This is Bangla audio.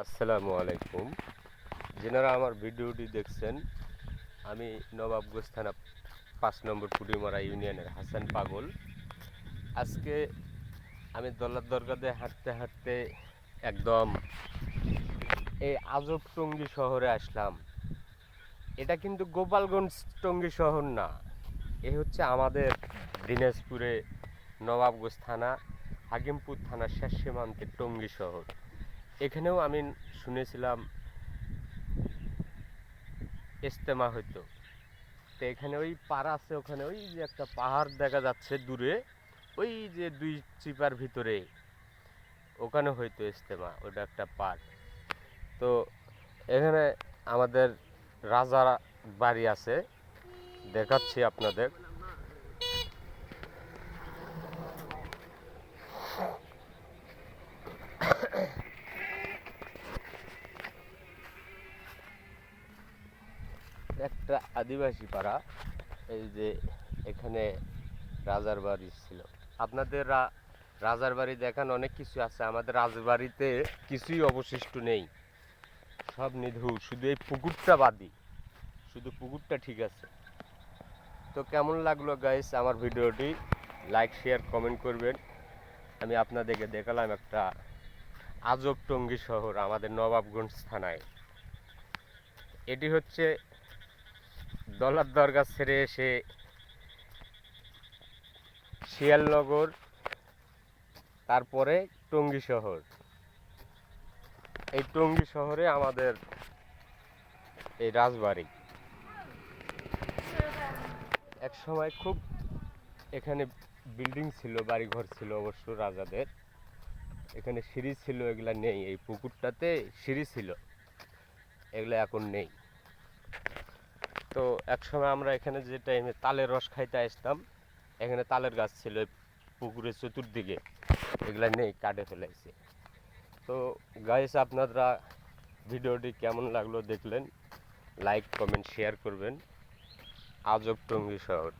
আসসালামু আলাইকুম। যেনারা আমার ভিডিওটি দেখছেন, আমি নবাবগঞ্জ থানা ৫ নম্বর পুডিমারা ইউনিয়নের হাসান পাগল। আজকে আমি দলার দরগাতে হাঁটতে হাঁটতে একদম এই আজব টঙ্গী শহরে আসলাম। এটা কিন্তু গোপালগঞ্জ টঙ্গী শহর না, এ হচ্ছে আমাদের দিনাজপুরে নবাবগঞ্জ থানা হাকিমপুর থানার শেষ সীমান্তে টঙ্গী শহর। এখানেও আমি শুনেছিলাম ইজতেমা হইতো। তো এখানে ওই পাড়া আছে, ওখানে ওই যে একটা পাহাড় দেখা যাচ্ছে দূরে, ওই যে ২ চিপার ভিতরে ওখানে হইতো ইজতেমা, ওটা একটা পার্ক। তো এখানে আমাদের রাজার বাড়ি আছে, দেখাচ্ছি আপনাদের। একটা আদিবাসী পাড়া, এই যে এখানে রাজার বাড়ি ছিল। আপনাদের রাজার বাড়ি দেখান অনেক কিছু আছে, আমাদের রাজবাড়িতে কিছুই অবশিষ্ট নেই, সব নিধু, শুধু এই পুকুরটা বাদি, শুধু পুকুরটা ঠিক আছে। তো কেমন লাগলো গাইস আমার ভিডিওটি? লাইক শেয়ার কমেন্ট করবেন। আমি আপনাদেরকে দেখালাম একটা আজব টঙ্গী শহর আমাদের নবাবগঞ্জ থানায়। এটি হচ্ছে দলার দরগা ছেড়ে এসে শিয়ালনগর, তারপরে টঙ্গী শহর। এই টঙ্গী শহরে আমাদের এই রাজবাড়ি। এক সময় খুব এখানে বিল্ডিং ছিল, বাড়িঘর ছিল অবশ্য রাজাদের। এখানে সিঁড়ি ছিল, এগুলা নেই। এই পুকুরটাতে সিঁড়ি ছিল, এগুলো এখন নেই। তো এক সময় আমরা এখানে যে টাইমে তালের রস খাইতে আসতাম, এখানে তালের গাছ ছিল এই পুকুরের চতুর্দিকে, এগুলা নেই, কাটে ফেলাইছে। তো গাইস, আপনারা ভিডিওটি কেমন লাগলো দেখলেন, লাইক কমেন্ট শেয়ার করবেন। আজব টঙ্গী শহর।